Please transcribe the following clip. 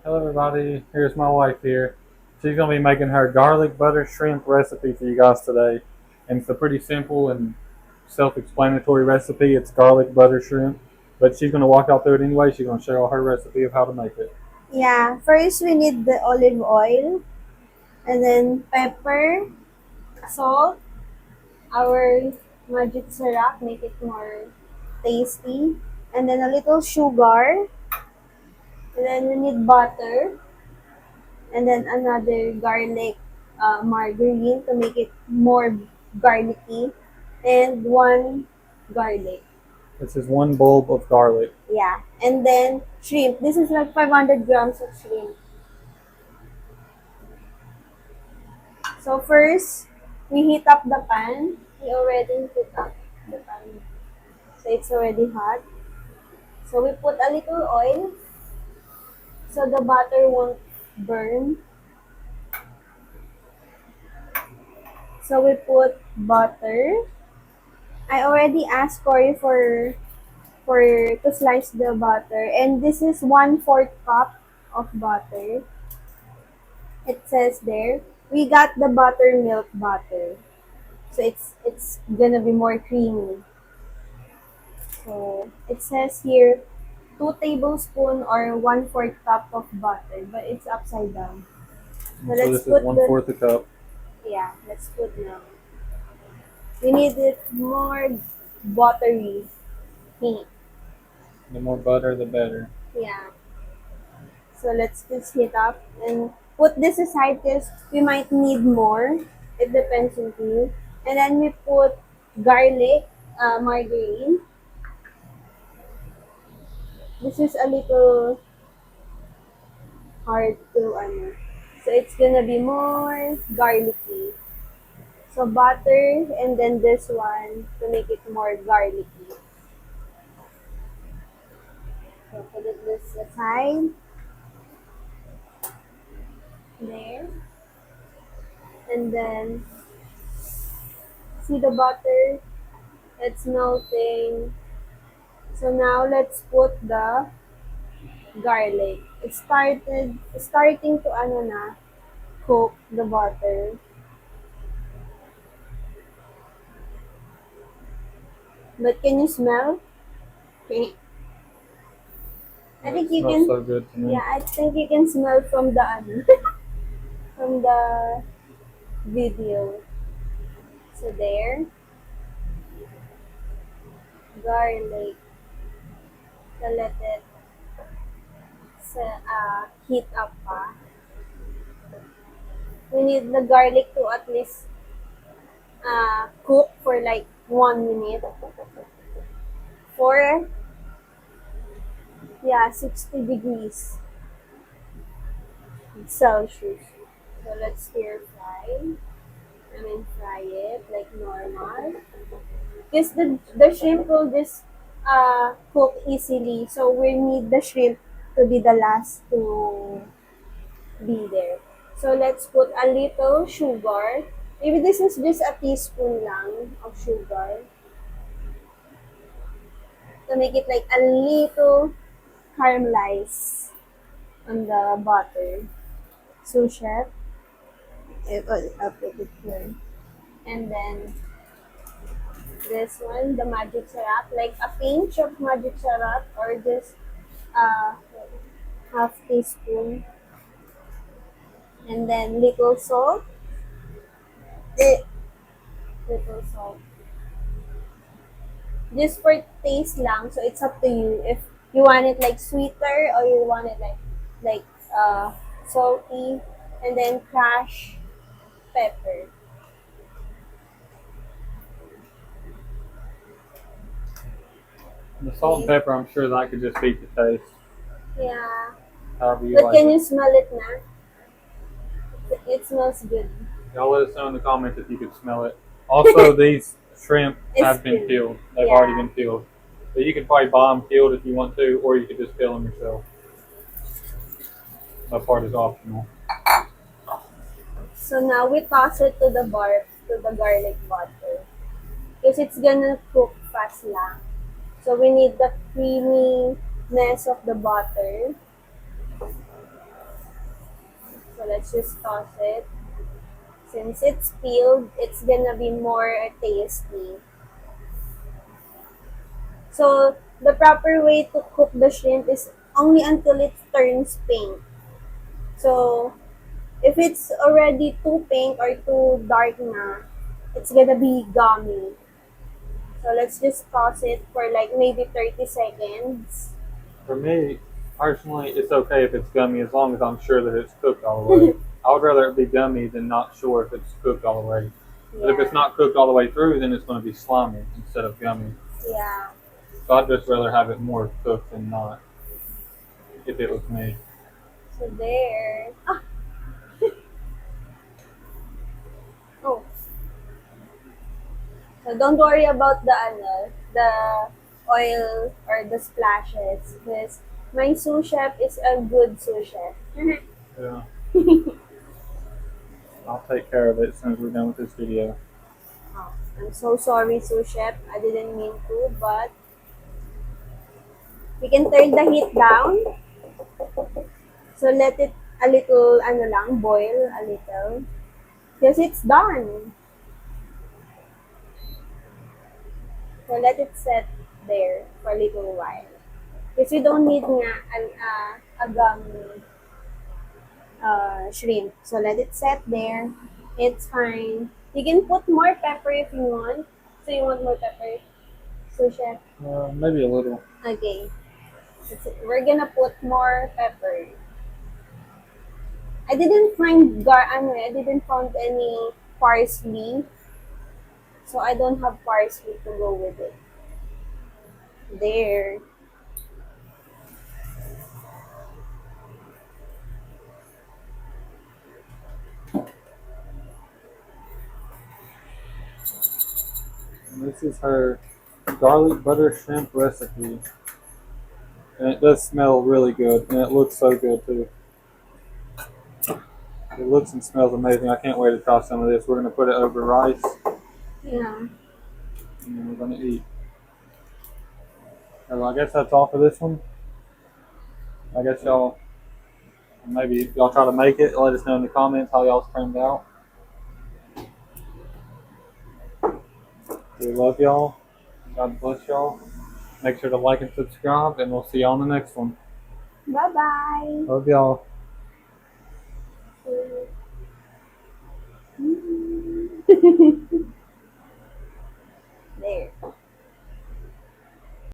Hello everybody, here's my wife here. She's going to be making her garlic butter shrimp recipe for you guys today. And it's a pretty simple and self-explanatory recipe. It's garlic butter shrimp. But she's going to walk out through it anyway. She's going to share all her recipe of how to make it. Yeah, first we need the olive oil, and then pepper, salt, our magic syrup, make it more tasty, and then a little sugar, and then we need butter, and then another garlic margarine to make it more garlicky, and one garlic. This is one bulb of garlic. Yeah, and then shrimp. This is like 500 grams of shrimp. So first, we heat up the pan. We already heat up the pan. So it's already hot. So we put a little oil so the butter won't burn. So we put butter. I already asked Corey for to slice the butter, and this is 1/4 cup of butter. It says there. We got the buttermilk butter. So it's gonna be more creamy. So it says here 2 tablespoons or 1/4 cup of butter, but it's upside down. So So let's this is put one the fourth a cup. yeah, let's put now. We need it more buttery heat. The more butter, the better. Yeah. So let's just heat up and put this aside because we might need more. It depends on you. And then we put garlic, margarine. This is a little hard to so it's gonna be more garlicky. So butter and then this one to make it more garlicky. So put it this aside there. And then see the butter, it's melting. So now let's put the garlic. It starting to cook the butter. But can you smell? Okay. I It think you smells can so good to me. yeah, I think you can smell from the from the video. So there, garlic. So let it heat up pa. We need the garlic to at least cook for like 1 minute for 60 degrees Celsius. So let's fry it like normal. Because the shrimp will just cook easily. So we need the shrimp to be the last to be there. So let's put a little sugar. Maybe this is just a teaspoon lang of sugar to make it like a little caramelized on the butter. So chef, I'll put it here. And then this one, the magic syrup, like a pinch of magic syrup or just uh, half teaspoon. And then eh, little salt. Just for taste lang, so it's up to you if you want it like sweeter or you want it like salty, and then crash pepper. The salt and pepper, I'm sure that I could just beat the taste. Yeah, However you but like can it. you smell it now? It smells good. Y'all let us know in the comments if you could smell it. Also, these shrimp It's have been good. peeled. They've already Yeah. been peeled. So you can probably buy them peeled if you want to, or you could just peel them yourself. That part is optional. So now we toss it to the garlic butter. Because it's gonna cook fast lang. So we need the creaminess of the butter. let's just toss it. Since it's peeled, it's gonna be more tasty. So the proper way to cook the shrimp is only until it turns pink. So if it's already too pink or too dark na, it's gonna be gummy. So let's just toss it for like maybe 30 seconds. For me, personally, it's okay if it's gummy as long as I'm sure that it's cooked all the way. I would rather it be gummy than not sure if it's cooked all the way. But if it's not cooked all the way through, then it's going to be slimy instead of gummy. Yeah. So I'd just rather have it more cooked than not, if it was me. So there. Ah. Oh. So don't worry about the oil or the splashes, because my sous chef is a good sous chef. Yeah. I'll take care of it as soon as we're done with this video. Oh, I'm so sorry, sous chef. I didn't mean to, but we can turn the heat down. So let it a little, boil a little. Because it's done. So let it set there for a little while. Because you don't need nga a gummy shrimp. So let it set there. It's fine. You can put more pepper if you want. So you want more pepper? So chef. Maybe a little. Okay. We're gonna put more pepper. I didn't find I didn't find any parsley. So I don't have parsley to go with it. There. And this is her garlic butter shrimp recipe. And it does smell really good, and it looks so good too. It looks and smells amazing. I can't wait to try some of this. We're going to put it over rice, Yeah. and then we're going to eat. So I guess that's all for this one. I guess maybe y'all try to make it. Let us know in the comments how y'all's turned out. We love y'all. God bless y'all. Make sure to like and subscribe, and we'll see y'all on the next one. Bye-bye. Love y'all. Mm.